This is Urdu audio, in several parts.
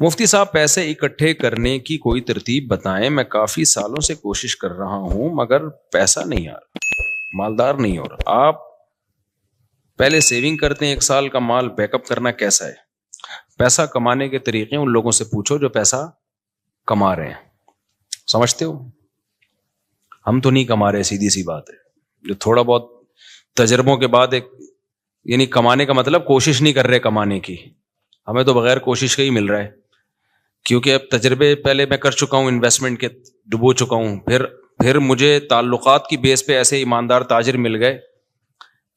مفتی صاحب پیسے اکٹھے کرنے کی کوئی ترتیب بتائیں، میں کافی سالوں سے کوشش کر رہا ہوں مگر پیسہ نہیں آ رہا، مالدار نہیں ہو رہا۔ آپ پہلے سیونگ کرتے ہیں، 1 سال کا مال بیک اپ کرنا کیسا ہے؟ پیسہ کمانے کے طریقے ان لوگوں سے پوچھو جو پیسہ کما رہے ہیں، سمجھتے ہو؟ ہم تو نہیں کما رہے، سیدھی سی بات ہے۔ جو تھوڑا بہت تجربوں کے بعد یعنی کمانے کا مطلب کوشش نہیں کر رہے کمانے کی، ہمیں تو بغیر کوشش کا ہی مل رہا ہے، کیونکہ اب تجربے پہلے میں کر چکا ہوں، انویسٹمنٹ کے ڈبو چکا ہوں، پھر مجھے تعلقات کی بیس پہ ایسے ایماندار تاجر مل گئے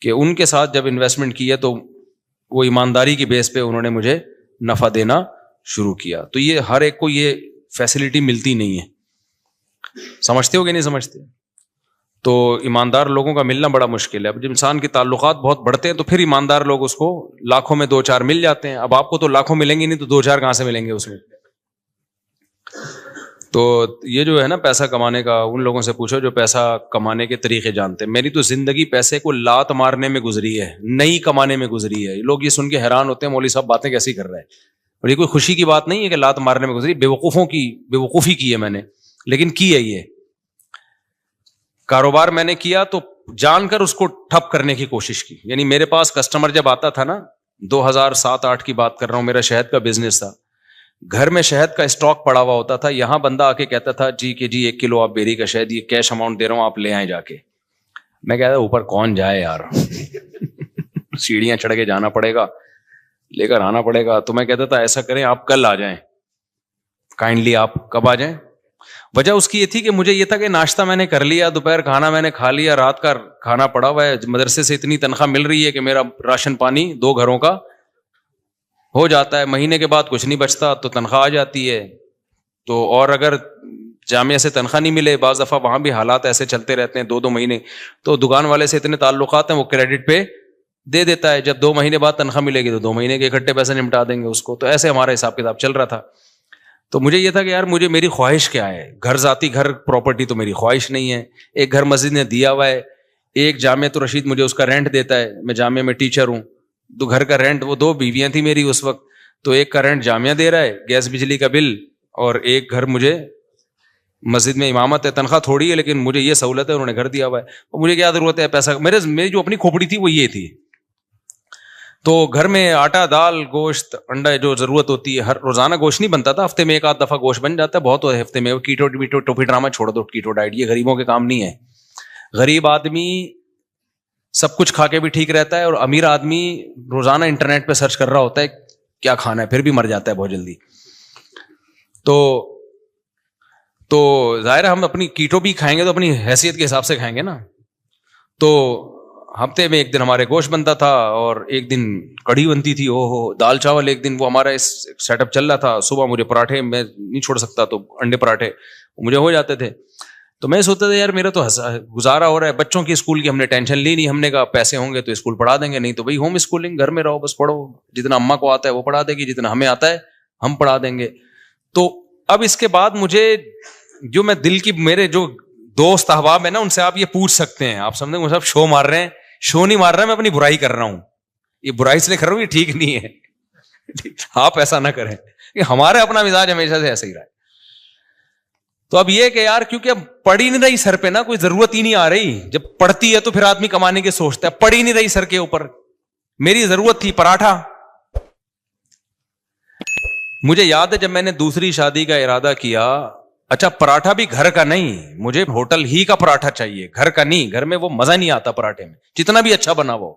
کہ ان کے ساتھ جب انویسٹمنٹ کیا تو وہ ایمانداری کی بیس پہ انہوں نے مجھے نفع دینا شروع کیا۔ تو یہ ہر ایک کو یہ فیسلٹی ملتی نہیں ہے، سمجھتے ہو کہ نہیں سمجھتے؟ تو ایماندار لوگوں کا ملنا بڑا مشکل ہے۔ اب جب انسان کے تعلقات بہت بڑھتے ہیں تو پھر ایماندار لوگ اس کو لاکھوں میں 2-4 مل جاتے ہیں۔ اب آپ کو تو لاکھوں ملیں گے نہیں تو 2-4 کہاں سے ملیں گے اس میں؟ تو یہ جو ہے نا پیسہ کمانے کا، ان لوگوں سے پوچھو جو پیسہ کمانے کے طریقے جانتے ہیں۔ میری تو زندگی پیسے کو لات مارنے میں گزری ہے، نہیں کمانے میں گزری ہے۔ لوگ یہ سن کے حیران ہوتے ہیں مولوی صاحب باتیں کیسی کر رہے ہیں، اور یہ کوئی خوشی کی بات نہیں ہے کہ لات مارنے میں گزری، بیوقوفی کی ہے میں نے، لیکن کی ہے۔ یہ کاروبار میں نے کیا تو جان کر اس کو ٹھپ کرنے کی کوشش کی۔ یعنی میرے پاس کسٹمر جب آتا تھا نا، 2007-8 کی بات کر رہا ہوں، میرا شہد کا بزنس تھا، گھر میں شہد کا اسٹاک پڑا ہوا ہوتا تھا، یہاں بندہ آ کے کہتا تھا جی 1 کلو آپ بیری کا شہد، یہ کیش اماؤنٹ دے رہا ہوں آپ لے آئیں جا کے۔ میں کہتا اوپر کون جائے یار سیڑھیاں چڑھ کے جانا پڑے گا، لے کر آنا پڑے گا۔ تو میں کہتا تھا ایسا کریں آپ کل آ جائیں، کائنڈلی آپ کب آ جائیں؟ وجہ اس کی یہ تھی کہ مجھے یہ تھا کہ ناشتہ میں نے کر لیا، دوپہر کھانا میں نے کھا لیا، رات کا کھانا پڑا ہوا ہے، مدرسے سے اتنی تنخواہ مل رہی ہے کہ میرا راشن پانی 2 گھروں کا ہو جاتا ہے، مہینے کے بعد کچھ نہیں بچتا تو تنخواہ آ جاتی ہے۔ تو اور اگر جامعہ سے تنخواہ نہیں ملے، بعض دفعہ وہاں بھی حالات ایسے چلتے رہتے ہیں 2-2 مہینے، تو دکان والے سے اتنے تعلقات ہیں وہ کریڈٹ پہ دے دیتا ہے، جب 2 مہینے بعد تنخواہ ملے گی تو 2 مہینے کے اکٹھے پیسے نمٹا دیں گے اس کو۔ تو ایسے ہمارا حساب کتاب چل رہا تھا۔ تو مجھے یہ تھا کہ یار مجھے میری خواہش کیا ہے، گھر پراپرٹی تو میری خواہش نہیں ہے، ایک گھر مسجد نے دیا ہوا ہے، ایک جامعہ تو رشید مجھے اس کا رینٹ دیتا ہے، میں جامعہ میں ٹیچر ہوں، تو گھر کا رینٹ، وہ 2 بیویاں تھیں میری اس وقت، تو ایک کا رینٹ جامعہ دے رہا ہے، گیس بجلی کا بل، اور ایک گھر مجھے مسجد میں امامت ہے، تنخواہ تھوڑی ہے لیکن مجھے یہ سہولت ہے، انہوں نے گھر دیا ہوا ہے، اور مجھے کیا ضرورت ہے پیسہ، میری جو اپنی کھوپڑی تھی وہ یہ تھی۔ تو گھر میں آٹا، دال، گوشت، انڈا جو ضرورت ہوتی ہے، ہر روزانہ گوشت نہیں بنتا تھا، ہفتے میں 1 آدھ دفعہ گوشت بن جاتا ہے، بہت ہوتا ہے ہفتے میں، وہ کیٹو ٹوپی ڈرامہ چھوڑ دو، کیٹو ڈائٹ یہ غریبوں کے کام نہیں ہے۔ غریب آدمی سب کچھ کھا کے بھی ٹھیک رہتا ہے، اور امیر آدمی روزانہ انٹرنیٹ پہ سرچ کر رہا ہوتا ہے کیا کھانا ہے، پھر بھی مر جاتا ہے بہت جلدی۔ تو ظاہر ہے ہم اپنی کیٹو بھی کھائیں گے تو اپنی حیثیت کے حساب سے کھائیں گے نا۔ تو ہفتے میں 1 دن ہمارے گوشت بنتا تھا، اور 1 دن کڑھی بنتی تھی، دال چاول 1 دن، وہ ہمارا اس سیٹ اپ چل رہا تھا۔ صبح مجھے پراٹھے، میں نہیں چھوڑ سکتا تو انڈے پراٹھے مجھے ہو جاتے تھے۔ تو میں سوچتا تھا یار میرا تو گزارا ہو رہا ہے، بچوں کی اسکول کی ہم نے ٹینشن لی نہیں، ہم نے کہا پیسے ہوں گے تو اسکول پڑھا دیں گے، نہیں تو بھائی ہوم اسکولنگ، گھر میں رہو بس پڑھو، جتنا اماں کو آتا ہے وہ پڑھا دے گی، جتنا ہمیں آتا ہے ہم پڑھا دیں گے۔ تو اب اس کے بعد مجھے جو میں دل کی، میرے جو دوست احباب ہیں نا، ان سے آپ یہ پوچھ سکتے ہیں، آپ سمجھیں گے صاحب شو مار رہے ہیں، شو نہیں مار رہا، میں اپنی برائی کر رہا ہوں، یہ برائی سے کر رہا ہوں، یہ ٹھیک نہیں ہے، آپ ایسا نہ کریں، ہمارا اپنا مزاج ہمیشہ سے ایسا ہی رہا ہے۔ تو اب یہ کہ یار کیونکہ اب پڑ ہی نہیں رہی سر پہ نا، کوئی ضرورت ہی نہیں آ رہی، جب پڑتی ہے تو پھر آدمی کمانے کے سوچتا ہے، پڑ ہی نہیں رہی سر کے اوپر۔ میری ضرورت تھی پراٹھا، مجھے یاد ہے جب میں نے دوسری شادی کا ارادہ کیا، اچھا پراٹھا بھی گھر کا نہیں، مجھے ہوٹل ہی کا پراٹھا چاہیے، گھر کا نہیں، گھر میں وہ مزہ نہیں آتا پراٹھے میں، جتنا بھی اچھا بنا ہو۔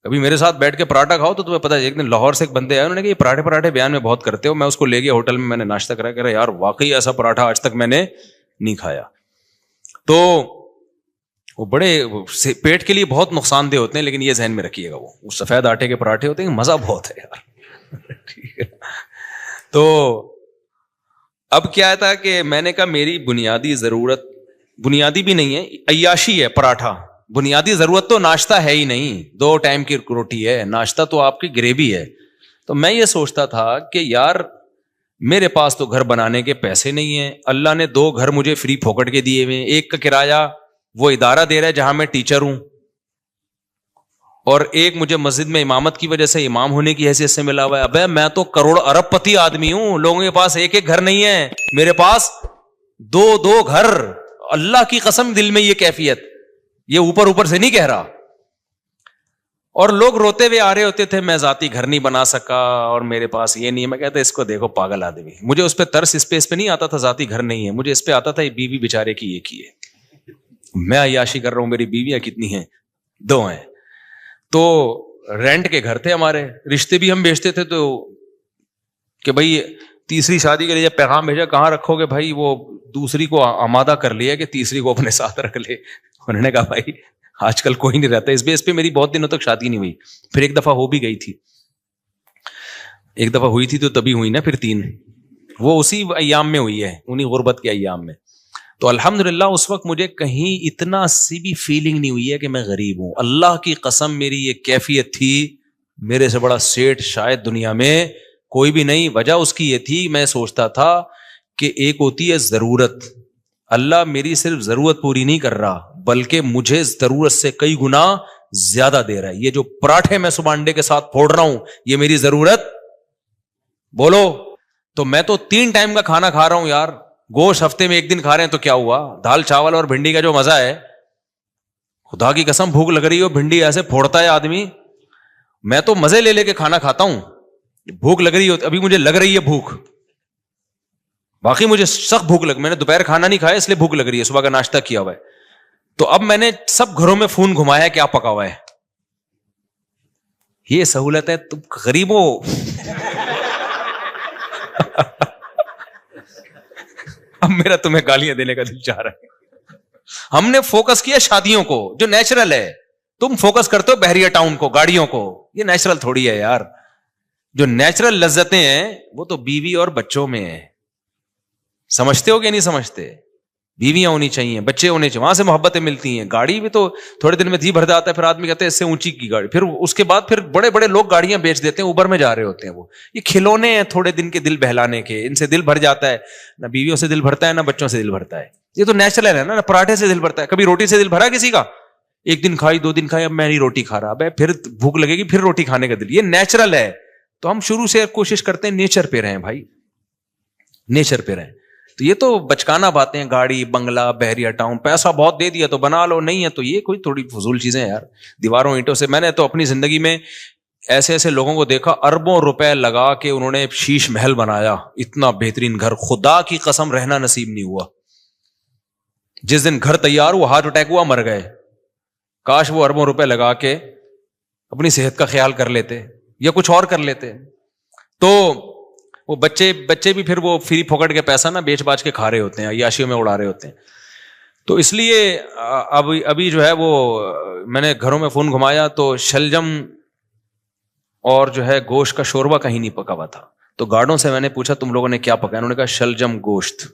کبھی میرے ساتھ بیٹھ کے پراٹھا کھاؤ تو تمہیں پتا ہے، ایک دن لاہور سے ایک بندے آئے، انہوں نے کہا یہ پراٹھے بیان میں بہت کرتے ہو، میں اس کو لے گیا ہوٹل میں، میں نے ناشتہ کرا، کہہ رہا یار واقعی ایسا پراٹھا آج تک میں نے نہیں کھایا۔ تو وہ بڑے پیٹ کے لیے بہت نقصان دہ ہوتے ہیں، لیکن یہ ذہن میں رکھیے گا، وہ سفید آٹے کے پراٹھے ہوتے ہیں، مزہ بہت ہے یار ٹھیک ہے۔ تو اب کیا تھا کہ میں نے کہا میری بنیادی ضرورت، بنیادی بھی نہیں ہے، عیاشی ہے پراٹھا، بنیادی ضرورت تو ناشتہ ہے ہی نہیں، 2 ٹائم کی روٹی ہے، ناشتہ تو آپ کی گریوی ہے۔ تو میں یہ سوچتا تھا کہ یار میرے پاس تو گھر بنانے کے پیسے نہیں ہیں، اللہ نے 2 گھر مجھے فری پھوکٹ کے دیے ہوئے ہیں، ایک کا کرایہ وہ ادارہ دے رہا ہے جہاں میں ٹیچر ہوں، اور ایک مجھے مسجد میں امامت کی وجہ سے امام ہونے کی حیثیت سے ملا ہوا ہے. ابے میں تو کروڑ ارب پتی آدمی ہوں, لوگوں کے پاس ایک ایک گھر نہیں ہے, میرے پاس 2 گھر. اللہ کی قسم دل میں یہ کیفیت, یہ اوپر اوپر سے نہیں کہہ رہا. اور لوگ روتے ہوئے آ رہے ہوتے تھے میں ذاتی گھر نہیں بنا سکا اور میرے پاس یہ نہیں ہے. میں کہتا اس کو دیکھو پاگل آدمی. مجھے اس پہ ترس اس پہ نہیں آتا تھا ذاتی گھر نہیں ہے, مجھے اس پہ آتا تھا یہ بیوی بیچارے کی یہ کی ہے, میں عیاشی کر رہا ہوں, میری بیویاں کتنی ہیں, 2 ہیں. تو رینٹ کے گھر تھے ہمارے, رشتے بھی ہم بیچتے تھے. تو کہ بھائی تیسری شادی کے لیے جب پیغام بھیجا کہاں رکھو گے بھائی, وہ دوسری کو آمادہ کر لیا کہ تیسری کو اپنے ساتھ رکھ لے. انہوں نے کہا بھائی آج کل کوئی نہیں رہتا. اس بیس پہ میری بہت دنوں تک شادی نہیں ہوئی. پھر ایک دفعہ ہو بھی گئی تھی, ایک دفعہ ہوئی تھی تو تبھی ہوئی نا, پھر 3 وہ اسی ایام میں ہوئی ہے, انہی غربت کے ایام میں. تو الحمدللہ اس وقت مجھے کہیں اتنا سی بھی فیلنگ نہیں ہوئی ہے کہ میں غریب ہوں. اللہ کی قسم میری یہ کیفیت تھی, میرے سے بڑا سیٹ شاید دنیا میں کوئی بھی نہیں. وجہ اس کی یہ تھی, میں سوچتا تھا کہ ایک ہوتی ہے ضرورت, اللہ میری صرف ضرورت پوری نہیں کر رہا بلکہ مجھے ضرورت سے کئی گنا زیادہ دے رہا ہے. یہ جو پراٹھے میں صبح انڈے کے ساتھ پھوڑ رہا ہوں یہ میری ضرورت, بولو. تو میں تو 3 ٹائم کا کھانا کھا رہا ہوں یار, گوشت ہفتے میں 1 دن کھا رہے ہیں تو کیا ہوا, دال چاول اور بھنڈی کا جو مزہ ہے, خدا کی قسم بھوک لگ رہی ہو بھنڈی ایسے پھوڑتا ہے آدمی, میں تو مزے لے لے کے کھانا کھاتا ہوں. بھوک لگ رہی ہو, ابھی مجھے لگ رہی ہے بھوک, باقی مجھے سخت بھوک لگ, میں نے دوپہر کھانا نہیں کھایا اس لیے بھوک لگ رہی ہے, صبح کا ناشتہ کیا ہوا ہے. تو اب میں نے سب گھروں میں فون گھمایا کیا پکا ہوا ہے. یہ سہولت ہے تم غریبوں. اب میرا تمہیں گالیاں دینے کا دل چاہ رہا ہے. ہم نے فوکس کیا شادیوں کو جو نیچرل ہے, تم فوکس کرتے ہو بحریہ ٹاؤن کو, گاڑیوں کو. یہ نیچرل تھوڑی ہے یار, جو نیچرل لذتیں ہیں وہ تو بیوی اور بچوں میں ہیں. سمجھتے ہو کہ نہیں سمجھتے؟ بیویاں ہونی چاہیے, بچے ہونے چاہیے, وہاں سے محبتیں ملتی ہیں. گاڑی بھی تو تھوڑے دن میں جی بھر جاتا ہے, پھر آدمی کہتے ہیں اس سے اونچی کی گاڑی, پھر اس کے بعد پھر بڑے بڑے لوگ گاڑیاں بیچ دیتے ہیں, اوبر میں جا رہے ہوتے ہیں. وہ یہ کھلونے ہیں تھوڑے دن کے دل بہلانے کے, ان سے دل بھر جاتا ہے. نہ بیویوں سے دل بھرتا ہے نہ بچوں سے دل بھرتا ہے. یہ تو نیچرل ہے نا, پراٹھے سے دل بھرتا ہے. کبھی روٹی سے دل بھرا کسی کا؟ 1 دن کھائی 2 دن کھائی, اب میں نہیں روٹی کھا رہا, اب پھر بھوک لگے گی پھر روٹی کھانے کا دل. یہ نیچرل ہے. تو ہم شروع سے کوشش کرتے ہیں نیچر پہ رہیں بھائی, نیچر پہ رہیں. تو یہ تو بچکانا باتیں, گاڑی بنگلہ بحریہ ٹاؤن, پیسہ بہت دے دیا تو بنا لو, نہیں ہے تو یہ کوئی تھوڑی فضول چیزیں ہیں یار. دیواروں اینٹوں سے, میں نے تو اپنی زندگی میں ایسے ایسے لوگوں کو دیکھا اربوں روپے لگا کے انہوں نے شیش محل بنایا, اتنا بہترین گھر, خدا کی قسم رہنا نصیب نہیں ہوا. جس دن گھر تیار ہوا ہارٹ اٹیک ہوا مر گئے. کاش وہ اربوں روپے لگا کے اپنی صحت کا خیال کر لیتے یا کچھ اور کر لیتے. تو وہ بچے بھی پھر وہ فری پھوکٹ کے پیسہ نا بیچ باچ کے کھا رہے ہوتے ہیں, عیاشیوں میں اڑا رہے ہوتے ہیں. تو اس لیے ابھی جو ہے وہ میں نے گھروں میں فون گھمایا تو شلجم اور جو ہے گوشت کا شوربہ کہیں نہیں پکا ہوا تھا. تو گارڈوں سے میں نے پوچھا تم لوگوں نے کیا پکایا, انہوں نے کہا شلجم گوشت.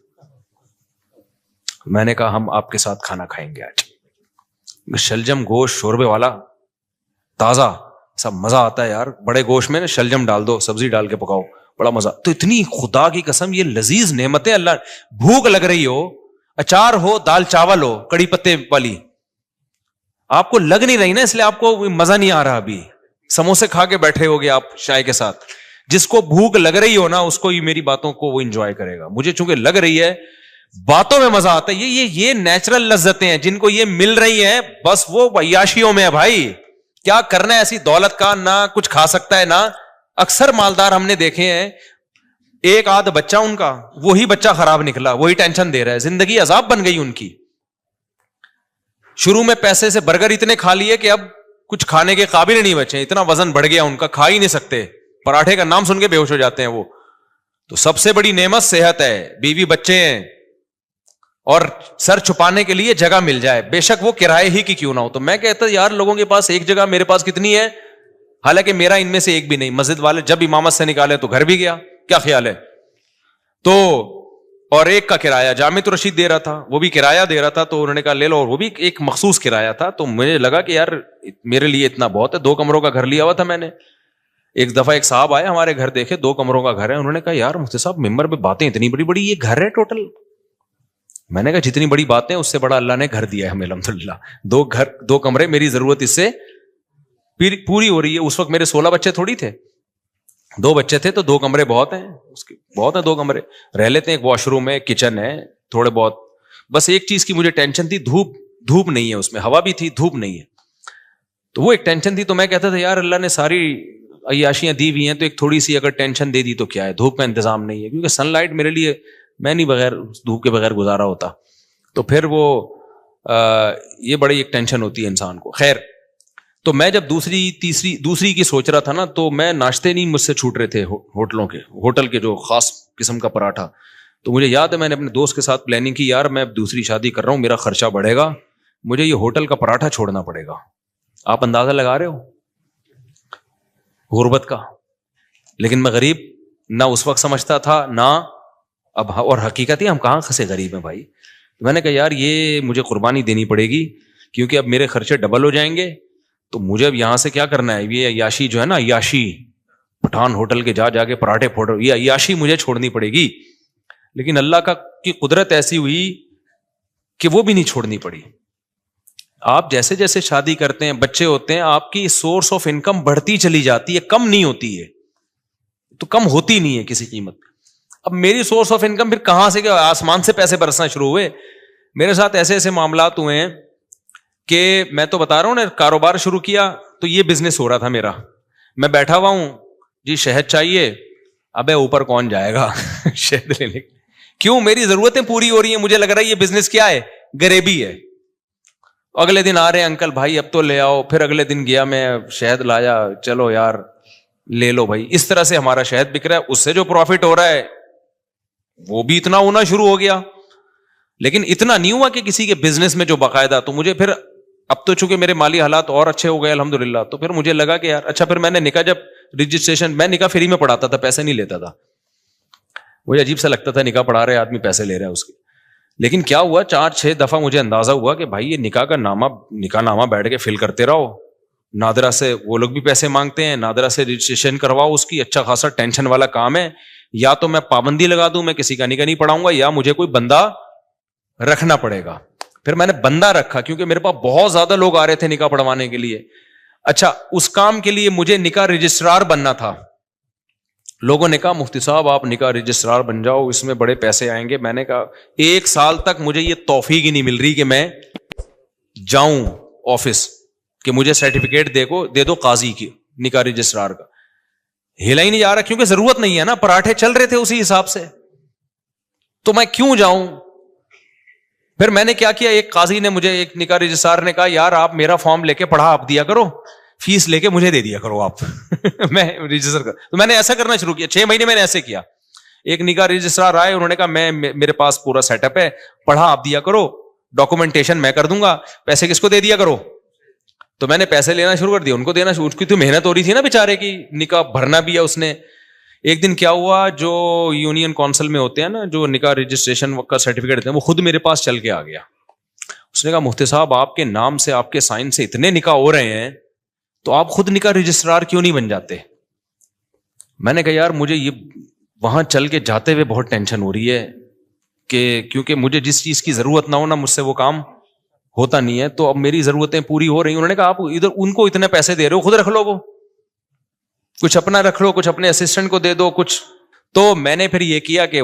میں نے کہا ہم آپ کے ساتھ کھانا کھائیں گے آج. شلجم گوشت شوربے والا تازہ, سب مزہ آتا ہے یار. بڑے گوشت میں نا شلجم ڈال دو, سبزی ڈال کے پکاؤ, بڑا مزہ. تو اتنی خدا کی قسم یہ لذیذ نعمتیں اللہ, بھوک لگ رہی ہو, اچار ہو, دال چاول ہو, کڑی پتے والی, آپ کو لگ نہیں رہی نا, اس لیے آپ کو مزہ نہیں آ رہا. ابھی سموسے کھا کے بیٹھے ہوگے آپ چائے کے ساتھ. جس کو بھوک لگ رہی ہو نا اس کو یہ میری باتوں کو وہ انجوائے کرے گا. مجھے چونکہ لگ رہی ہے, باتوں میں مزہ آتا ہے. یہ نیچرل لذتیں ہیں جن کو یہ مل رہی ہیں, بس وہ عیاشیوں میں ہے بھائی. کیا کرنا ہے ایسی دولت کا, نہ کچھ کھا سکتا ہے نہ. اکثر مالدار ہم نے دیکھے ہیں, ایک آدھ بچہ ان کا, وہی بچہ خراب نکلا, وہی ٹینشن دے رہا ہے, زندگی عذاب بن گئی ان کی. شروع میں پیسے سے برگر اتنے کھا لیے کہ اب کچھ کھانے کے قابل نہیں بچے, اتنا وزن بڑھ گیا ان کا, کھا ہی نہیں سکتے. پراٹھے کا نام سن کے بے ہوش ہو جاتے ہیں وہ. تو سب سے بڑی نعمت صحت ہے, بیوی بچے ہیں, اور سر چھپانے کے لیے جگہ مل جائے, بے شک وہ کرائے ہی کی کیوں نہ ہو. تو میں کہتا یار لوگوں کے پاس ایک جگہ, میرے پاس کتنی ہے, حالانکہ میرا ان میں سے ایک بھی نہیں. مسجد والے جب امامت سے نکالے تو گھر بھی گیا, کیا خیال ہے. تو اور ایک کا کرایہ جامع رشید دے رہا تھا, وہ بھی کرایہ دے رہا تھا, تو انہوں نے کہا لے لو, اور وہ بھی ایک مخصوص کرایہ تھا. تو مجھے لگا کہ یار میرے لیے اتنا بہت ہے. 2 کمروں کا گھر لیا ہوا تھا میں نے. ایک دفعہ ایک صاحب آئے ہمارے گھر, دیکھے 2 کمروں کا گھر ہے, انہوں نے کہا یار مفتی صاحب ممبر پہ باتیں اتنی بڑی بڑی, یہ گھر ہے ٹوٹل. میں نے کہا جتنی بڑی باتیں اس سے بڑا اللہ نے گھر دیا ہے ہمیں الحمدللہ. 2 کمرے, میری ضرورت اس سے پوری ہو رہی ہے. اس وقت میرے 16 بچے تھوڑی تھے, 2 بچے تھے, تو 2 کمرے بہت ہیں, بہت ہیں 2 کمرے, رہ لیتے ہیں. ایک واش روم ہے, کچن ہے, تھوڑے بہت. بس ایک چیز کی مجھے ٹینشن تھی, دھوپ نہیں ہے اس میں, ہوا بھی تھی, دھوپ نہیں ہے, تو وہ ایک ٹینشن تھی. تو میں کہتا تھا یار اللہ نے ساری عیاشیاں دی ہوئی ہیں, تو ایک تھوڑی سی اگر ٹینشن دے دی تو کیا ہے, دھوپ کا انتظام نہیں ہے, کیونکہ سن لائٹ میرے لیے, میں نہیں بغیر دھوپ کے بغیر گزارا ہوتا. تو پھر وہ یہ بڑی ایک ٹینشن ہوتی ہے انسان کو. خیر, تو میں جب دوسری کی سوچ رہا تھا نا, تو میں ناشتے نہیں مجھ سے چھوٹ رہے تھے ہوٹل کے جو خاص قسم کا پراٹھا. تو مجھے یاد ہے میں نے اپنے دوست کے ساتھ پلاننگ کی, یار میں اب دوسری شادی کر رہا ہوں, میرا خرچہ بڑھے گا, مجھے یہ ہوٹل کا پراٹھا چھوڑنا پڑے گا. آپ اندازہ لگا رہے ہو غربت کا. لیکن میں غریب نہ اس وقت سمجھتا تھا نہ اب, اور حقیقت ہے ہم کہاں خسے غریب ہیں بھائی. تو میں نے کہا یار یہ مجھے قربانی دینی پڑے گی, کیونکہ اب میرے خرچے ڈبل ہو جائیں گے. تو مجھے اب یہاں سے کیا کرنا ہے, یہ عیاشی جو ہے نا, عیاشی پٹھان ہوٹل کے جا کے پراٹھے پھوڑ, یہ عیاشی مجھے چھوڑنی پڑے گی. لیکن اللہ کی قدرت ایسی ہوئی کہ وہ بھی نہیں چھوڑنی پڑی. آپ جیسے جیسے شادی کرتے ہیں, بچے ہوتے ہیں, آپ کی سورس آف انکم بڑھتی چلی جاتی ہے, کم نہیں ہوتی ہے, تو کم ہوتی نہیں ہے کسی قیمت. اب میری سورس آف انکم پھر کہاں سے, کیا آسمان سے پیسے برسنا شروع ہوئے. میرے ساتھ ایسے ایسے معاملات ہوئے ہیں کہ میں تو بتا رہا ہوں نا, کاروبار شروع کیا تو یہ بزنس ہو رہا تھا میرا, میں بیٹھا ہوا ہوں جی شہد چاہیے, ابے اوپر کون جائے گا شہد لینے, کیوں, میری ضرورتیں پوری ہو رہی ہیں, مجھے لگ رہا ہے یہ بزنس کیا ہے, غریبی ہے. اگلے دن آ رہے ہیں انکل بھائی اب تو لے آؤ, پھر اگلے دن گیا میں شہد لایا, چلو یار لے لو بھائی. اس طرح سے ہمارا شہد بک رہا ہے, اس سے جو پروفٹ ہو رہا ہے وہ بھی اتنا ہونا شروع ہو گیا. لیکن اتنا نہیں ہوا کہ کسی کے بزنس میں جو باقاعدہ. تو مجھے پھر اب تو چونکہ میرے مالی حالات اور اچھے ہو گئے الحمدللہ, تو پھر مجھے لگا کہ یار اچھا, پھر میں نے نکاح جب رجسٹریشن, میں نکاح فری میں پڑھاتا تھا, پیسے نہیں لیتا تھا, مجھے عجیب سا لگتا تھا نکاح پڑھا رہے آدمی پیسے لے رہا ہے اس کے. لیکن کیا ہوا, 4-6 دفعہ مجھے اندازہ ہوا کہ بھائی یہ نکاح کا نکاح نامہ بیٹھ کے فل کرتے رہو, نادرا سے وہ لوگ بھی پیسے مانگتے ہیں, نادرا سے رجسٹریشن کرواؤ اس کی, اچھا خاصا ٹینشن والا کام ہے. یا تو میں پابندی لگا دوں, میں کسی کا نکاح نہیں پڑھاؤں گا, یا مجھے کوئی بندہ رکھنا پڑے گا. پھر میں نے بندہ رکھا, کیونکہ میرے پاس بہت زیادہ لوگ آ رہے تھے نکاح پڑھوانے کے لیے. اچھا, اس کام کے لیے مجھے نکاح رجسٹرار بننا تھا. لوگوں نے کہا مفتی صاحب آپ نکاح رجسٹرار بن جاؤ, اس میں بڑے پیسے آئیں گے. میں نے کہا 1 سال تک مجھے یہ توفیق ہی نہیں مل رہی کہ میں جاؤں آفس کہ مجھے سرٹیفکیٹ دے دو قاضی کی نکاح رجسٹرار کا. ہلا ہی نہیں جا رہا, کیونکہ ضرورت نہیں ہے نا, پراٹھے چل رہے تھے اسی حساب سے, تو میں کیوں جاؤں. پھر میں نے کیا کیا, ایک قاضی نے مجھے, ایک نکاح رجسٹرار نے کہا یار آپ میرا فارم لے کے پڑھا آپ دیا کرو, فیس لے کے مجھے دے دیا کرو آپ میں رجسٹر کر. تو میں نے ایسا کرنا شروع کیا, 6 مہینے میں نے ایسے کیا. ایک نکاح رجسٹرار آئے, انہوں نے کہا میرے پاس پورا سیٹ اپ ہے, پڑھا آپ دیا کرو, ڈاکومنٹیشن میں کر دوں گا, پیسے کس کو دے دیا کرو. تو میں نے پیسے لینا شروع کر دیا, ان کو دینا شروع, اس کی تو محنت ہو رہی تھی نا بیچارے کی, نکاح بھرنا بھی ہے اس نے. ایک دن کیا ہوا, جو یونین کونسل میں ہوتے ہیں نا, جو نکاح رجسٹریشن کا سرٹیفکیٹ دیتے ہیں, وہ خود میرے پاس چل کے آ گیا. اس نے کہا مفتی صاحب آپ کے نام سے, آپ کے سائن سے اتنے نکاح ہو رہے ہیں, تو آپ خود نکاح رجسٹرار کیوں نہیں بن جاتے. میں نے کہا یار مجھے یہ وہاں چل کے جاتے ہوئے بہت ٹینشن ہو رہی ہے, کہ کیونکہ مجھے جس چیز کی ضرورت نہ ہونا, مجھ سے وہ کام ہوتا نہیں ہے, تو اب میری ضرورتیں پوری ہو رہی ہیں. انہوں نے کہا آپ ادھر ان کو اتنے پیسے دے رہے ہو, خود رکھ لو, وہ کچھ اپنا رکھ لو, کچھ اپنے اسسٹنٹ کو دے دو کچھ. تو میں نے پھر یہ کیا کہ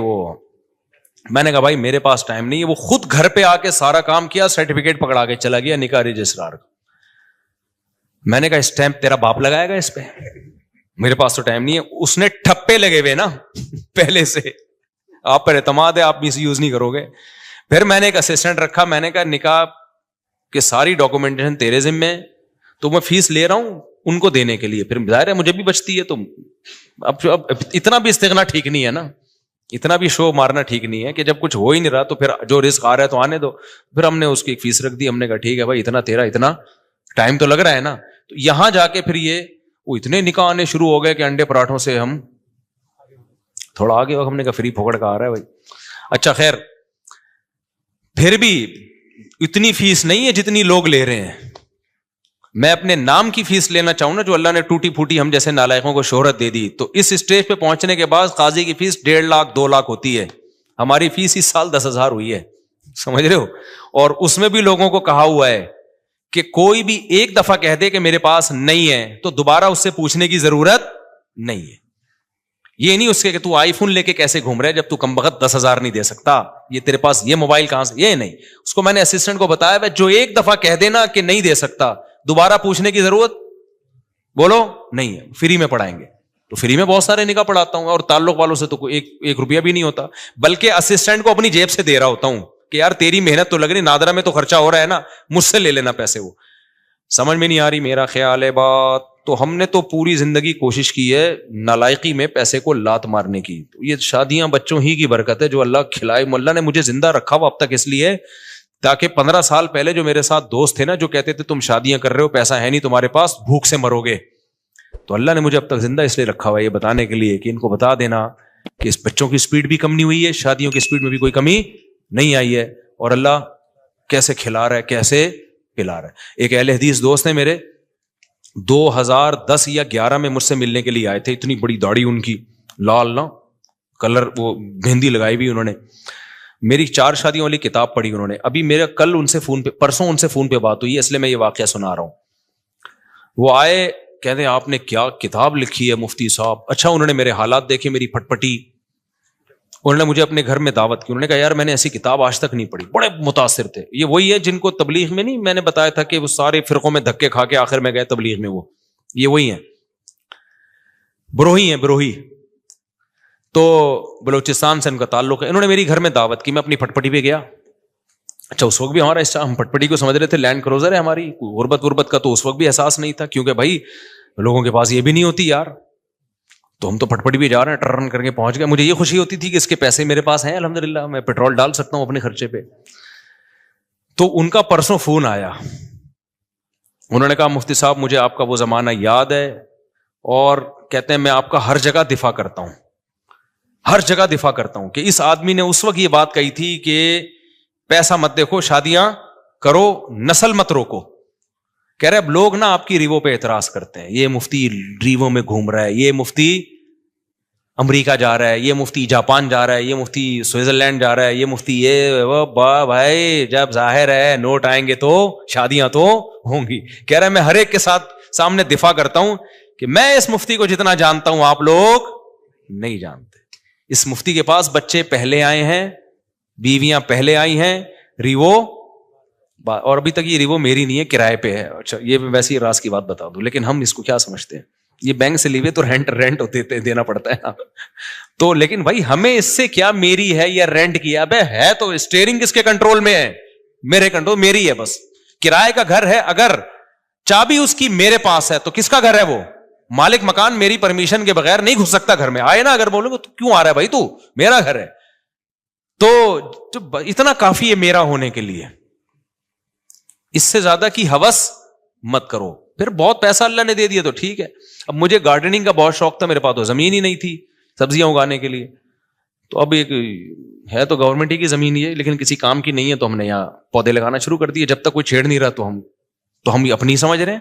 میں نے کہا بھائی میرے پاس ٹائم نہیں ہے. وہ خود گھر پہ آ کے سارا کام کیا, سرٹیفکیٹ پکڑا کے چلا گیا نکاح رجسٹرار کا. میں نے کہا اسٹیمپ تیرا باپ لگائے گا اس پہ, میرے پاس تو ٹائم نہیں ہے. اس نے ٹھپے لگے ہوئے نا پہلے سے, آپ پر اعتماد ہے, آپ مس یوز نہیں کرو گے. پھر میں نے ایک اسسٹنٹ رکھا, میں نے کہا نکاح کہ ساری ڈاکومنٹیشن تیرے ذمہ ہے, تو میں فیس لے رہا ہوں ان کو دینے کے لیے, پھر ظاہر ہے مجھے بھی بچتی ہے. تو اب اتنا بھی استغنا ٹھیک نہیں ہے نا, اتنا بھی شو مارنا ٹھیک نہیں ہے کہ جب کچھ ہو ہی نہیں رہا تو پھر جو رزق آ رہا ہے تو آنے دو. پھر ہم نے اس کی ایک فیس رکھ دی, ہم نے کہا ٹھیک ہے بھائی اتنا تیرا, اتنا ٹائم تو لگ رہا ہے نا. تو یہاں جا کے پھر وہ اتنے نکاح آنے شروع ہو گئے کہ انڈے پراٹھوں سے ہم تھوڑا آگے ہم نے کہا فری پھوکڑ کا آ رہا ہے بھائی. اچھا خیر, پھر بھی اتنی فیس نہیں ہے جتنی لوگ لے رہے ہیں. میں اپنے نام کی فیس لینا چاہوں نا, جو اللہ نے ٹوٹی پھوٹی ہم جیسے نالائقوں کو شہرت دے دی, تو اس اسٹیج پہ پہنچنے کے بعد قاضی کی فیس 1.5 لاکھ 2 لاکھ ہوتی ہے. ہماری فیس اس سال 10,000 ہوئی ہے, سمجھ رہے ہو. اور اس میں بھی لوگوں کو کہا ہوا ہے کہ کوئی بھی ایک دفعہ کہہ دے کہ میرے پاس نہیں ہے تو دوبارہ اس سے پوچھنے کی ضرورت نہیں ہے. یہ نہیں اس کے کہ تو آئی فون لے کے کیسے گھوم رہا ہے جب تو کم بخت 10,000 نہیں دے سکتا, یہ تیرے پاس یہ موبائل کہاں سے, یہ نہیں. اس کو میں نے اسسٹنٹ کو بتایا بھائی جو ایک دفعہ کہہ دینا کہ نہیں دے سکتا دوبارہ پوچھنے کی ضرورت بولو نہیں ہے, فری میں پڑھائیں گے. تو فری میں بہت سارے نکاح پڑھاتا ہوں اور تعلق والوں سے تو ایک روپیہ بھی نہیں ہوتا, بلکہ اسسٹنٹ کو اپنی جیب سے دے رہا ہوتا ہوں کہ یار تیری محنت تو لگ رہی, نادرا میں تو خرچہ ہو رہا ہے نا, مجھ سے لے لینا پیسے. وہ سمجھ میں نہیں آ رہی میرا خیال ہے بات. تو ہم نے تو پوری زندگی کوشش کی ہے نالائقی میں پیسے کو لات مارنے کی. تو یہ شادیاں بچوں ہی کی برکت ہے جو اللہ کھلائے. اللہ نے مجھے زندہ رکھا ہوا اب تک اس لیے تاکہ 15 سال پہلے جو میرے ساتھ دوست تھے نا جو کہتے تھے تم شادیاں کر رہے ہو پیسہ ہے نہیں تمہارے پاس, بھوک سے مرو گے, تو اللہ نے مجھے اب تک زندہ اس لیے رکھا ہوا ہے یہ بتانے کے لیے کہ ان کو بتا دینا کہ اس بچوں کی سپیڈ بھی کم نہیں ہوئی ہے, شادیوں کی سپیڈ میں بھی کوئی کمی نہیں آئی ہے, اور اللہ کیسے کھلا رہا ہے کیسے پلا رہا ہے. ایک اہل حدیث دوست ہیں میرے 2010 یا 11 میں مجھ سے ملنے کے لیے آئے تھے, اتنی بڑی داڑھی ان کی لال نا کلر, وہ مہندی لگائی بھی انہوں نے. میری 4 شادیوں والی کتاب پڑھی انہوں نے. ابھی میرا کل ان سے فون پہ پرسوں ان سے فون پہ بات ہوئی ہے اس لیے میں یہ واقعہ سنا رہا ہوں. وہ آئے کہتے ہیں آپ نے کیا کتاب لکھی ہے مفتی صاحب. اچھا انہوں نے میرے حالات دیکھے, میری پھٹ پٹی, انہوں نے مجھے اپنے گھر میں دعوت کی. انہوں نے کہا یار میں نے ایسی کتاب آج تک نہیں پڑھی. بڑے متاثر تھے. یہ وہی ہے جن کو تبلیغ میں نہیں میں نے بتایا تھا کہ وہ سارے فرقوں میں دھکے کھا کے آخر میں گئے تبلیغ میں, وہ یہ وہی ہیں, بروہی ہیں بروہی. تو بلوچستان سے ان کا تعلق ہے. انہوں نے میری گھر میں دعوت کی, میں اپنی پھٹ پٹی پہ گیا. اچھا اس وقت بھی ہمارا ہم پھٹ پٹی کو سمجھ رہے تھے لینڈ کروزر ہے ہماری, غربت کا تو اس وقت بھی احساس نہیں تھا کیونکہ بھائی لوگوں کے پاس یہ بھی نہیں ہوتی یار. تو ہم تو پھٹ پٹی بھی جا رہے ہیں, ٹرن کر کے پہنچ گئے. مجھے یہ خوشی ہوتی تھی کہ اس کے پیسے میرے پاس ہیں الحمدللہ, میں پیٹرول ڈال سکتا ہوں اپنے خرچے پہ. تو ان کا پرسوں فون آیا, انہوں نے کہا مفتی صاحب مجھے آپ کا وہ زمانہ یاد ہے اور کہتے ہیں میں آپ کا ہر جگہ دفاع کرتا ہوں, ہر جگہ دفاع کرتا ہوں کہ اس آدمی نے اس وقت یہ بات کہی تھی کہ پیسہ مت دیکھو شادیاں کرو نسل مت روکو. کہہ رہے اب لوگ نا آپ کی ریووں پہ اعتراض کرتے ہیں, یہ مفتی ریووں میں گھوم رہا ہے, یہ مفتی امریکہ جا رہا ہے, یہ مفتی جاپان جا رہا ہے, یہ مفتی سوئٹزرلینڈ جا رہا ہے, یہ مفتی یہ وہ بھائی جب ظاہر ہے نوٹ آئیں گے تو شادیاں تو ہوں گی. کہہ رہا ہے میں ہر ایک کے ساتھ سامنے دفاع کرتا ہوں کہ میں اس مفتی کو جتنا جانتا ہوں آپ لوگ نہیں جانتے. اس مفتی کے پاس بچے پہلے آئے ہیں, بیویاں پہلے آئی ہیں, ریوو, اور ابھی تک یہ ریوو میری نہیں ہے کرائے پہ ہے. اچھا یہ ویسے ہی راز کی بات بتا دوں, لیکن ہم اس کو کیا سمجھتے ہیں یہ بینک سے لیوے تو رینٹ دینا پڑتا ہے نا. تو لیکن بھائی ہمیں اس سے کیا میری ہے یا رینٹ کی ہے تو اسٹیئرنگ کس کے کنٹرول میں ہے, میرے کنٹرول, میری ہے بس. کرائے کا گھر ہے, اگر چابی اس کی میرے پاس ہے تو کس کا گھر ہے وہ, مالک مکان میری پرمیشن کے بغیر نہیں گھس سکتا گھر میں. آئے نا اگر بولو تو کیوں آ رہا ہے بھائی, تو میرا گھر ہے. تو اتنا کافی ہے میرا ہونے کے لیے, اس سے زیادہ کی ہوس مت کرو. پھر بہت پیسہ اللہ نے دے دیا تو ٹھیک ہے. اب مجھے گارڈننگ کا بہت شوق تھا, میرے پاس تو زمین ہی نہیں تھی سبزیاں اگانے کے لیے. تو اب ایک ہے تو گورنمنٹ ہی کی زمین ہی ہے لیکن کسی کام کی نہیں ہے, تو ہم نے یہاں پودے لگانا شروع کر دیے. جب تک کوئی چھیڑ نہیں رہا تو ہم اپنی سمجھ رہے ہیں.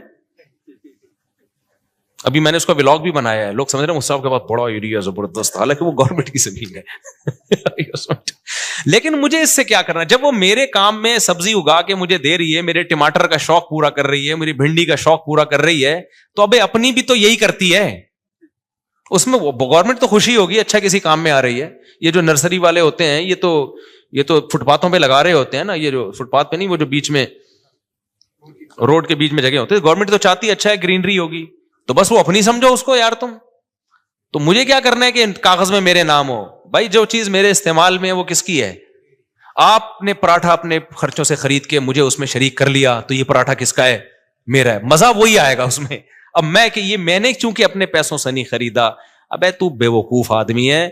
ابھی میں نے اس کا ولاگ بھی بنایا ہے, لوگ سمجھ رہے ہیں مصطفیٰ کے پاس بڑا ایریا زبردست, حالانکہ وہ گورنمنٹ کی زمین ہے. لیکن مجھے اس سے کیا کرنا, جب وہ میرے کام میں سبزی اگا کے مجھے دے رہی ہے, میرے ٹماٹر کا شوق پورا کر رہی ہے, میری بھنڈی کا شوق پورا کر رہی ہے, تو اب اپنی بھی تو یہی کرتی ہے. اس میں گورنمنٹ تو خوشی ہوگی اچھا کسی کام میں آ رہی ہے. یہ جو نرسری والے ہوتے ہیں یہ تو فٹ پاتھوں پہ لگا رہے ہوتے ہیں نا, یہ جو فٹ پاتھ پہ نہیں, وہ جو بیچ میں روڈ کے بیچ میں جگہ ہوتے ہیں, گورنمنٹ تو چاہتی ہے اچھا ہے گرینری ہوگی, تو بس وہ اپنی سمجھو اس کو یار تم. تو مجھے کیا کرنا ہے کہ کاغذ میں میرے نام ہو. بھائی جو چیز میرے استعمال میں ہے وہ کس کی ہے. آپ نے پراٹھا اپنے خرچوں سے خرید کے مجھے اس میں شریک کر لیا تو یہ پراٹھا کس کا ہے, میرا ہے. مزہ وہی آئے گا اس میں. اب میں نے چونکہ اپنے پیسوں سے نہیں خریدا. ابے تو بے وقوف آدمی ہے,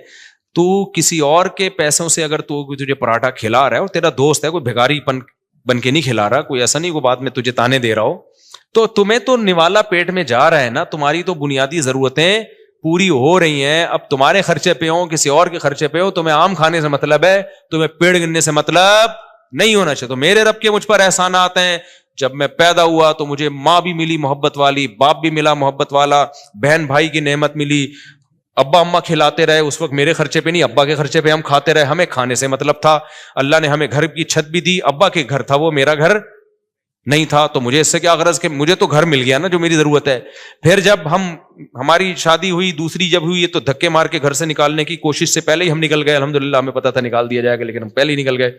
تو کسی اور کے پیسوں سے اگر تو تجھے پراٹھا کھلا رہا ہے اور تیرا دوست ہے, کوئی بھگاری بن کے نہیں کھلا رہا, کوئی ایسا نہیں کوئی بعد میں تجھے تانے دے رہا ہو, تو تمہیں تو نوالا پیٹ میں جا رہا ہے نا, تمہاری تو بنیادی ضرورتیں پوری ہو رہی ہیں. اب تمہارے خرچے پہ ہو کسی اور کے خرچے پہ ہو, تمہیں آم کھانے سے مطلب ہے, تمہیں پیڑ گننے سے مطلب نہیں ہونا چاہیے. تو میرے رب کے مجھ پر احسانات ہیں. جب میں پیدا ہوا تو مجھے ماں بھی ملی محبت والی, باپ بھی ملا محبت والا, بہن بھائی کی نعمت ملی, ابا اماں کھلاتے رہے, اس وقت میرے خرچے پہ نہیں ابا کے خرچے پہ ہم کھاتے رہے, ہمیں کھانے سے مطلب تھا. اللہ نے ہمیں گھر کی چھت بھی دی, ابا کے گھر تھا وہ, میرا گھر نہیں تھا تو مجھے اس سے کیا غرض کہ مجھے تو گھر مل گیا نا جو میری ضرورت ہے. پھر جب ہماری شادی ہوئی, دوسری جب ہوئی, تو دھکے مار کے گھر سے نکالنے کی کوشش سے پہلے ہی ہم نکل گئے. الحمدللہ ہمیں پتا تھا نکال دیا جائے گا, لیکن ہم پہلے ہی نکل گئے.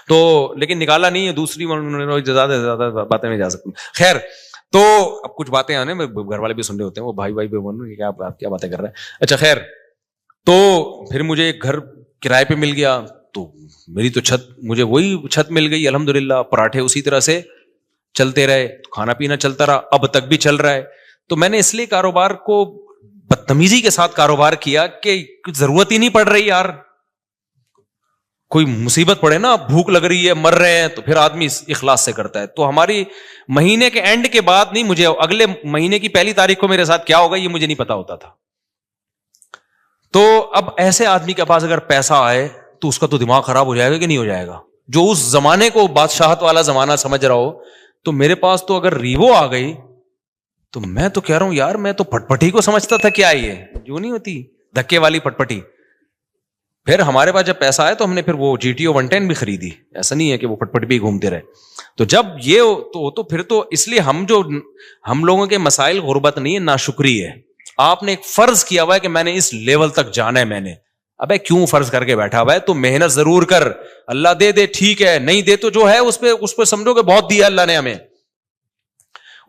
تو لیکن نکالا نہیں ہے, دوسری زیادہ سے زیادہ باتیں میں جا سکتا ہوں. خیر, تو اب کچھ باتیں آنے میں گھر والے بھی سن رہے ہوتے ہیں, وہ بھائی آپ کیا باتیں کر رہے ہیں. اچھا خیر, تو پھر مجھے ایک گھر کرائے پہ مل گیا, تو میری تو چھت, مجھے وہی چھت مل گئی الحمدللہ. پراٹھے اسی طرح سے چلتے رہے, کھانا پینا چلتا رہا, اب تک بھی چل رہا ہے. تو میں نے اس لیے کاروبار کو بدتمیزی کے ساتھ کاروبار کیا کہ ضرورت ہی نہیں پڑ رہی یار. کوئی مصیبت پڑے نا, بھوک لگ رہی ہے, مر رہے ہیں, تو پھر آدمی اخلاص سے کرتا ہے. تو ہماری مہینے کے اینڈ کے بعد نہیں, مجھے اگلے مہینے کی پہلی تاریخ کو میرے ساتھ کیا ہوگا یہ مجھے نہیں پتا ہوتا تھا. تو اب ایسے آدمی کے پاس اگر پیسہ آئے تو اس کا تو دماغ خراب ہو جائے گا کہ نہیں ہو جائے گا, جو اس زمانے کو بادشاہت والا زمانہ سمجھ رہا ہو. تو میرے پاس تو اگر ریوو آ گئی تو میں تو کہہ رہا ہوں یار, میں تو پٹپٹی کو سمجھتا تھا کیا یہ جو نہیں ہوتی دھکے والی پٹپٹی. پھر ہمارے پاس جب پیسہ آیا تو ہم نے پھر وہ GTO 110 بھی خریدی. ایسا نہیں ہے کہ وہ پٹپٹی بھی گھومتے رہے. تو جب یہ تو پھر تو اس لیے ہم لوگوں کے مسائل غربت نہیں ہے, ناشکری ہے. آپ نے ایک فرض کیا ہوا ہے کہ میں نے اس لیول تک جانا ہے. میں نے ابے کیوں فرض کر کے بیٹھا ہوا ہے, تو محنت ضرور کر, اللہ دے دے ٹھیک ہے, نہیں دے تو جو ہے اس پہ سمجھو کہ بہت دیا اللہ نے ہمیں.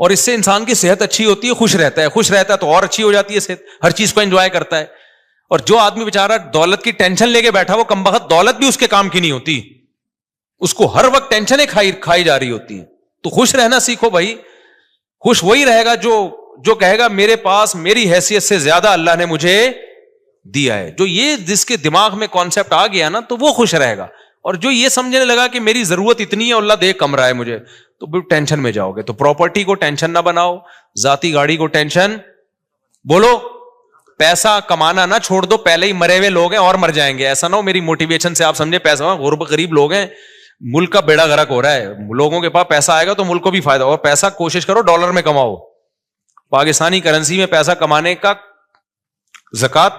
اور اس سے انسان کی صحت اچھی ہوتی ہے, خوش رہتا ہے تو اور اچھی ہو جاتی ہے صحت, ہر چیز کو انجوائے کرتا ہے. اور جو آدمی بیچارہ دولت کی ٹینشن لے کے بیٹھا, وہ کمبخت دولت بھی اس کے کام کی نہیں ہوتی, اس کو ہر وقت ٹینشنیں کھائی جا رہی ہوتی ہیں. تو خوش رہنا سیکھو بھائی. خوش وہی رہے گا جو کہے گا میرے پاس میری حیثیت سے زیادہ اللہ نے مجھے دیا ہے. جو یہ جس کے دماغ میں کانسیپٹ آ گیا نا, تو وہ خوش رہے گا. اور جو یہ سمجھنے لگا کہ میری ضرورت اتنی ہے, اللہ دے کم رہا ہے مجھے, تو بھی ٹینشن میں جاؤ گے. تو پراپرٹی کو ٹینشن نہ بناؤ, ذاتی گاڑی کو ٹینشن, بولو پیسہ کمانا نہ چھوڑ دو, پہلے ہی مرے ہوئے لوگ ہیں اور مر جائیں گے. ایسا نہ ہو میری موٹیویشن سے آپ سمجھے پیسہ غریب لوگ ہیں, ملک کا بیڑا غرق ہو رہا ہے. لوگوں کے پاس پیسہ آئے گا تو ملک کو بھی فائدہ. اور پیسہ کوشش کرو ڈالر میں کماؤ, پاکستانی کرنسی میں پیسہ کمانے کا زکات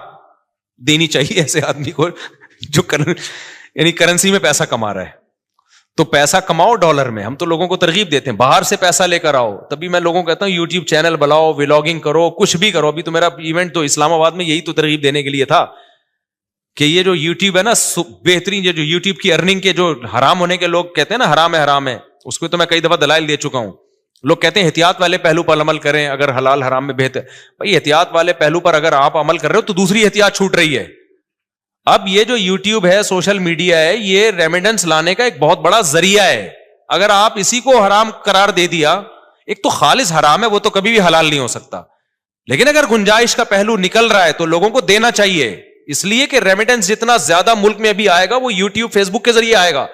دینی چاہیے ایسے آدمی کو جو یعنی کرنسی میں پیسہ کما رہا ہے. تو پیسہ کماؤ ڈالر میں. ہم تو لوگوں کو ترغیب دیتے ہیں باہر سے پیسہ لے کر آؤ. تبھی میں لوگوں کو کہتا ہوں یوٹیوب چینل بناؤ, ولاگنگ کرو, کچھ بھی کرو. ابھی تو میرا ایونٹ تو اسلام آباد میں یہی تو ترغیب دینے کے لیے تھا کہ یہ جو یوٹیوب ہے نا, بہترین جو یوٹیوب کی ارننگ کے جو حرام ہونے کے لوگ کہتے ہیں نا حرام ہے, اس کو تو میں کئی دفعہ دلائل دے چکا ہوں. لوگ کہتے ہیں احتیاط والے پہلو پر عمل کریں, اگر حلال حرام میں بہتر. بھائی احتیاط والے پہلو پر اگر آپ عمل کر رہے ہو تو دوسری احتیاط چھوٹ رہی ہے. اب یہ جو یوٹیوب ہے, سوشل میڈیا ہے, یہ ریمیڈنس لانے کا ایک بہت بڑا ذریعہ ہے. اگر آپ اسی کو حرام قرار دے دیا, ایک تو خالص حرام ہے, وہ تو کبھی بھی حلال نہیں ہو سکتا. لیکن اگر گنجائش کا پہلو نکل رہا ہے تو لوگوں کو دینا چاہیے, اس لیے کہ ریمیڈنس جتنا زیادہ ملک میں ابھی آئے گا وہ یوٹیوب فیس بک کے ذریعے آئے گا.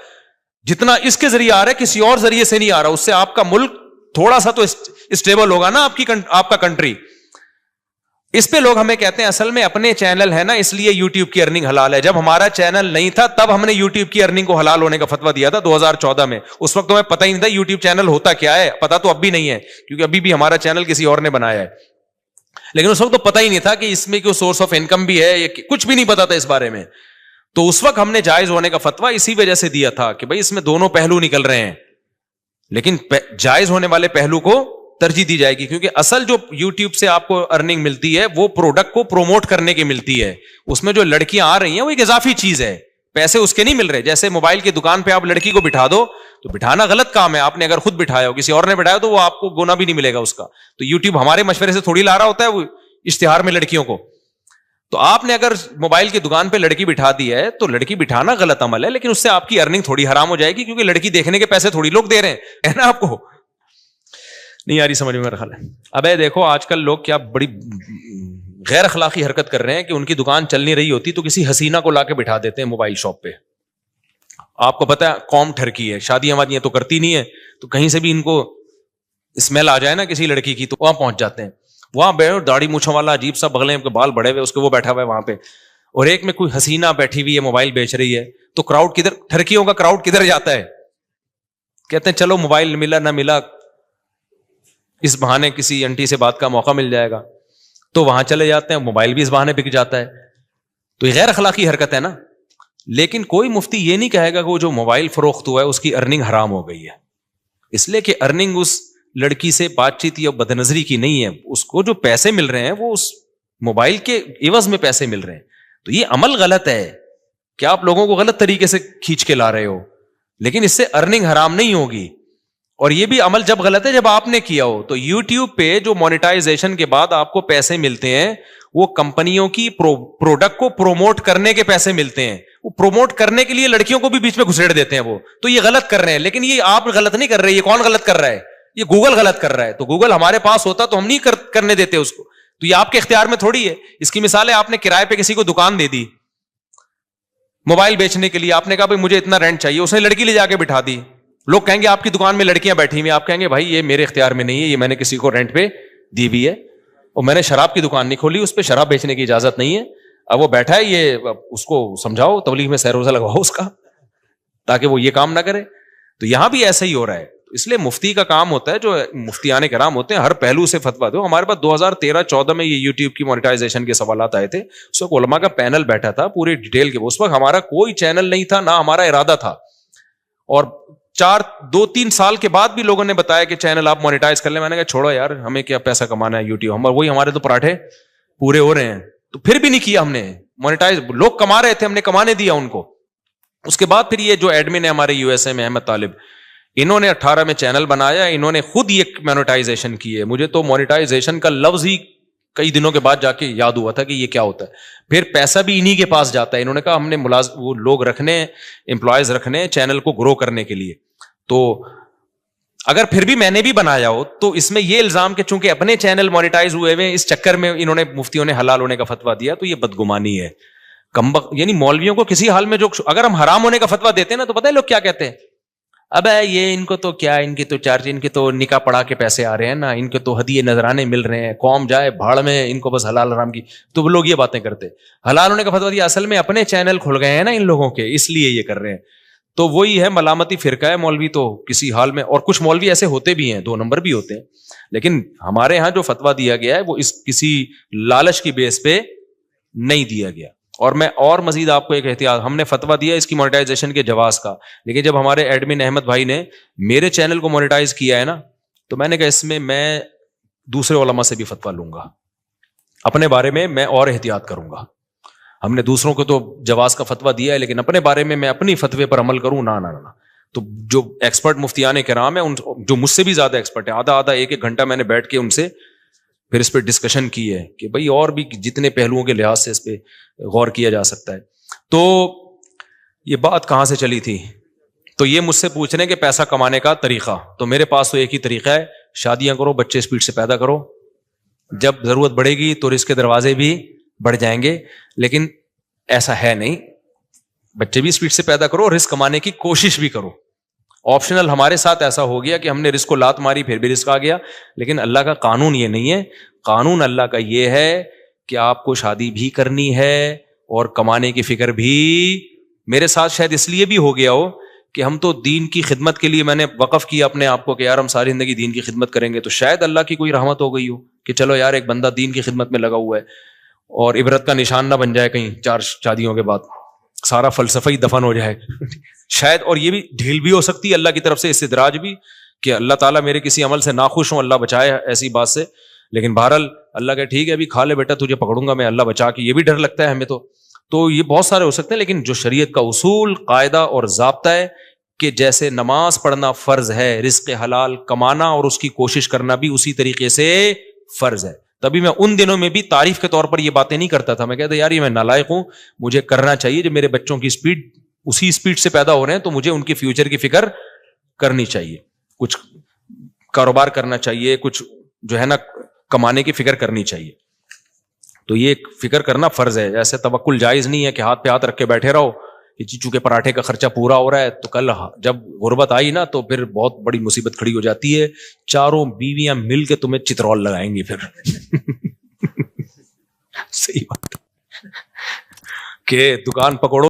جتنا اس کے ذریعے آ رہا ہے کسی اور ذریعے سے نہیں آ رہا. اس سے آپ کا ملک تھوڑا سا تو اسٹیبل ہوگا نا, آپ کا کنٹری. اس پہ لوگ ہمیں کہتے ہیں اصل میں اپنے چینل ہے نا, اس لیے یوٹیوب کی ارننگ حلال ہے. جب ہمارا چینل نہیں تھا تب ہم نے یوٹیوب کی ارننگ کو حلال ہونے کا فتویٰ دیا تھا 2014 میں. اس وقت تو ہمیں پتہ ہی نہیں تھا یوٹیوب چینل ہوتا کیا ہے. پتا تو اب بھی نہیں ہے کیونکہ ابھی بھی ہمارا چینل کسی اور نے بنایا ہے, لیکن اس وقت تو پتہ ہی نہیں تھا کہ اس میں کوئی سورس آف انکم بھی ہے, کچھ بھی نہیں پتا تھا اس بارے میں. تو اس وقت ہم نے جائز ہونے کا فتویٰ اسی وجہ سے دیا تھا کہ بھائی اس میں دونوں پہلو نکل رہے ہیں, لیکن جائز ہونے والے پہلو کو ترجیح دی جائے گی. کیونکہ اصل جو یوٹیوب سے آپ کو ارننگ ملتی ہے وہ پروڈکٹ کو پروموٹ کرنے کی ملتی ہے. اس میں جو لڑکیاں آ رہی ہیں وہ ایک اضافی چیز ہے, پیسے اس کے نہیں مل رہے. جیسے موبائل کی دکان پہ آپ لڑکی کو بٹھا دو تو بٹھانا غلط کام ہے, آپ نے اگر خود بٹھایا ہو, کسی اور نے بٹھایا تو وہ آپ کو گنا بھی نہیں ملے گا اس کا. تو یوٹیوب ہمارے مشورے سے تھوڑی لا رہا ہوتا ہے وہ اشتہار میں لڑکیوں کو. تو آپ نے اگر موبائل کی دکان پہ لڑکی بٹھا دی ہے تو لڑکی بٹھانا غلط عمل ہے, لیکن اس سے آپ کی ارننگ تھوڑی حرام ہو جائے گی, کیونکہ لڑکی دیکھنے کے پیسے تھوڑی لوگ دے رہے ہیں, ہے نا. آپ کو نہیں آ رہی سمجھ میں میرا خیال ہے. ابے دیکھو آج کل لوگ کیا بڑی غیر اخلاقی حرکت کر رہے ہیں کہ ان کی دکان چل نہیں رہی ہوتی تو کسی حسینہ کو لا کے بٹھا دیتے ہیں موبائل شاپ پہ. آپ کو پتا ہے قوم ٹھرکی ہے, شادیاں وادیاں تو کرتی نہیں ہے, تو کہیں سے بھی ان کو اسمیل آ جائے نا کسی لڑکی کی تو وہاں پہنچ جاتے ہیں. وہاں بیٹھو داڑھی مونچھوں والا عجیب سا بغلیں کے بال بڑے ہوئے, اس کے وہ بیٹھا ہوا ہے وہاں پہ, اور ایک میں کوئی حسینہ بیٹھی ہوئی ہے موبائل بیچ رہی ہے. تو کراؤڈ کدھر, ٹھرکیوں کا کراؤڈ کدھر جاتا ہے؟ کہتے ہیں چلو موبائل ملا نہ ملا, اس بہانے کسی انٹی سے بات کا موقع مل جائے گا, تو وہاں چلے جاتے ہیں, موبائل بھی اس بہانے بک جاتا ہے. تو یہ غیر اخلاقی حرکت ہے نا. لیکن کوئی مفتی یہ نہیں کہے گا کہ وہ جو موبائل فروخت ہوا ہے اس کی ارننگ حرام ہو گئی ہے. اس لیے کہ ارننگ اس لڑکی سے بات چیت یا بدنظری کی نہیں ہے, اس کو جو پیسے مل رہے ہیں وہ اس موبائل کے عوض میں پیسے مل رہے ہیں. تو یہ عمل غلط ہے کہ آپ لوگوں کو غلط طریقے سے کھینچ کے لا رہے ہو, لیکن اس سے ارننگ حرام نہیں ہوگی. اور یہ بھی عمل جب غلط ہے جب آپ نے کیا ہو. تو یوٹیوب پہ جو مونیٹائزیشن کے بعد آپ کو پیسے ملتے ہیں وہ کمپنیوں کی پروڈکٹ کو پروموٹ کرنے کے پیسے ملتے ہیں. وہ پروموٹ کرنے کے لیے لڑکیوں کو بھی بیچ میں گھسیڑ دیتے ہیں وہ. تو یہ غلط کر رہے ہیں, لیکن یہ آپ غلط نہیں کر رہے. یہ کون غلط کر رہا ہے؟ یہ گوگل غلط کر رہا ہے. تو گوگل ہمارے پاس ہوتا تو ہم نہیں کرنے دیتے اس کو. تو یہ آپ کے اختیار میں تھوڑی ہے. اس کی مثال ہے, آپ نے کرائے پہ کسی کو دکان دے دی موبائل بیچنے کے لیے. آپ نے کہا بھائی مجھے اتنا رینٹ چاہیے, اس نے لڑکی لے جا کے بٹھا دی. لوگ کہیں گے آپ کی دکان میں لڑکیاں بیٹھی ہوئی, آپ کہیں گے بھائی یہ میرے اختیار میں نہیں ہے, یہ میں نے کسی کو رینٹ پہ دی بھی ہے, اور میں نے شراب کی دکان نہیں کھولی, اس پہ شراب بیچنے کی اجازت نہیں ہے. اب وہ بیٹھا ہے, یہ اس کو سمجھاؤ, تبلیغ میں سیر روزہ لگواؤ اس کا, تاکہ وہ یہ کام نہ کرے. تو یہاں بھی ایسا ہی ہو رہا ہے. اس لیے مفتی کا کام ہوتا ہے, جو مفتیان کرام ہوتے ہیں, ہر پہلو سے فتویٰ دو. ہمارے پاس 2013-14 میں یہ یوٹیوب کی مونیٹائزیشن کے سوالات آئے تھے. اس وقت علماء کا پینل بیٹھا تھا پوری ڈیٹیل کے. اس وقت ہمارا کوئی چینل نہیں تھا, نہ ہمارا ارادہ تھا, اور 2-3 سال کے بعد بھی لوگوں نے بتایا کہ چینل آپ مونیٹائز کر لیں. میں نے کہا چھوڑو یار, ہمیں کیا پیسہ کمانا ہے یوٹیوب, وہی ہمارے تو پراٹھے پورے ہو رہے ہیں. تو پھر بھی نہیں کیا ہم نے مونیٹائز. لوگ کما رہے تھے, ہم نے کمانے دیا ان کو. اس کے بعد پھر یہ جو ایڈمن ہے ہمارے یو ایس اے میں, احمد طالب, انہوں نے 18 میں چینل بنایا, انہوں نے خود یہ مونیٹائزیشن کی ہے. مجھے تو مونیٹائزیشن کا لفظ ہی کئی دنوں کے بعد جا کے یاد ہوا تھا کہ یہ کیا ہوتا ہے. پھر پیسہ بھی انہی کے پاس جاتا ہے. انہوں نے کہا ہم نے وہ لوگ رکھنے, امپلائیز رکھنے چینل کو گرو کرنے کے لیے. تو اگر پھر بھی میں نے بھی بنایا ہو تو اس میں یہ الزام کہ چونکہ اپنے چینل مونیٹائز ہوئے ہوئے, اس چکر میں انہوں نے مفتیوں نے حلال ہونے کا فتویٰ دیا, تو یہ بدگمانی ہے. یعنی مولویوں کو کسی حال میں جو, اگر ہم حرام ہونے کا فتویٰ دیتے ہیں نا, تو پتہ ہے لوگ کیا کہتے ہیں, اب یہ ان کو تو کیا, ان کی تو چارج, ان کے تو نکاح پڑھا کے پیسے آ رہے ہیں نا, ان کے تو ہدیے نذرانے مل رہے ہیں, قوم جائے بھاڑ میں, ان کو بس حلال حرام کی. تو وہ لوگ یہ باتیں کرتے. حلال ہونے کا فتویٰ دیا, اصل میں اپنے چینل کھل گئے ہیں نا ان لوگوں کے, اس لیے یہ کر رہے ہیں. تو وہی ہے ملامتی فرقہ ہے مولوی تو کسی حال میں. اور کچھ مولوی ایسے ہوتے بھی ہیں, 2 نمبر بھی ہوتے ہیں, لیکن ہمارے ہاں جو فتویٰ دیا گیا ہے وہ اس کسی لالچ کی بیس پہ نہیں دیا گیا. اور میں اور مزید آپ کو ایک احتیاط, ہم نے فتویٰ دیا اس کی مونیٹائزیشن کے جواز کا, لیکن جب ہمارے ایڈمن احمد بھائی نے میرے چینل کو مونیٹائز کیا ہے نا, تو میں نے کہا اس میں دوسرے علماء سے بھی فتویٰ لوں گا, اپنے بارے میں اور احتیاط کروں گا. ہم نے دوسروں کو تو جواز کا فتویٰ دیا ہے, لیکن اپنے بارے میں اپنی فتوے پر عمل کروں نہ. تو جو ایکسپرٹ مفتیان کرام ہیں, جو مجھ سے بھی زیادہ ایکسپرٹ ہیں, آدھا 1-1 گھنٹہ میں نے بیٹھ کے ان سے پھر اس پہ ڈسکشن کی ہے کہ بھائی اور بھی جتنے پہلوؤں کے لحاظ سے اس پہ غور کیا جا سکتا ہے. تو یہ بات کہاں سے چلی تھی؟ تو یہ مجھ سے پوچھ رہے ہیں کہ پیسہ کمانے کا طریقہ. تو میرے پاس تو ایک ہی طریقہ ہے, شادیاں کرو, بچے اسپیڈ سے پیدا کرو, جب ضرورت بڑھے گی تو رزق کے دروازے بھی بڑھ جائیں گے. لیکن ایسا ہے نہیں, بچے بھی اسپیڈ سے پیدا کرو, رزق کمانے کی کوشش بھی کرو. آپشنل ہمارے ساتھ ایسا ہو گیا کہ ہم نے رزق کو لات ماری, پھر بھی رزق آ گیا. لیکن اللہ کا قانون یہ نہیں ہے. قانون اللہ کا یہ ہے کہ آپ کو شادی بھی کرنی ہے اور کمانے کی فکر بھی. میرے ساتھ شاید اس لیے بھی ہو گیا ہو کہ ہم تو دین کی خدمت کے لیے, میں نے وقف کیا اپنے آپ کو کہ یار ہم ساری زندگی دین کی خدمت کریں گے. تو شاید اللہ کی کوئی رحمت ہو گئی ہو کہ چلو یار ایک بندہ دین کی خدمت میں لگا ہوا ہے, اور عبرت کا نشان نہ بن جائے کہیں 4 شادیوں کے بعد سارا فلسفہ ہی دفن ہو جائے شاید. اور یہ بھی ڈھیل بھی ہو سکتی ہے اللہ کی طرف سے, استدراج بھی, کہ اللہ تعالیٰ میرے کسی عمل سے ناخوش ہوں, اللہ بچائے ایسی بات سے. لیکن بہرحال اللہ کہ ٹھیک ہے ابھی کھا لے بیٹا, تجھے پکڑوں گا میں, اللہ بچا کے. یہ بھی ڈر لگتا ہے ہمیں. تو یہ بہت سارے ہو سکتے ہیں, لیکن جو شریعت کا اصول, قاعدہ اور ضابطہ ہے کہ جیسے نماز پڑھنا فرض ہے, رزق حلال کمانا اور اس کی کوشش کرنا بھی اسی طریقے سے فرض ہے. تبھی میں ان دنوں میں بھی تعریف کے طور پر یہ باتیں نہیں کرتا تھا. میں کہتا یار یہ میں نالائق ہوں, مجھے کرنا چاہیے. جب میرے بچوں کی اسپیڈ اسی اسپیڈ سے پیدا ہو رہے ہیں تو مجھے ان کے فیوچر کی فکر کرنی چاہیے, کچھ کاروبار کرنا چاہیے, کچھ جو ہے نا کمانے کی فکر کرنی چاہیے. تو یہ فکر کرنا فرض ہے. ایسے توکل جائز نہیں ہے کہ ہاتھ پہ ہاتھ رکھ کے بیٹھے رہو کہ چونکہ پراٹھے کا خرچہ پورا ہو رہا ہے تو کل جب غربت آئی نا تو پھر بہت بڑی مصیبت کھڑی ہو جاتی ہے. 4 بیویاں مل کے تمہیں چترول لگائیں گی پھر صحیح بات کہ دکان پکڑو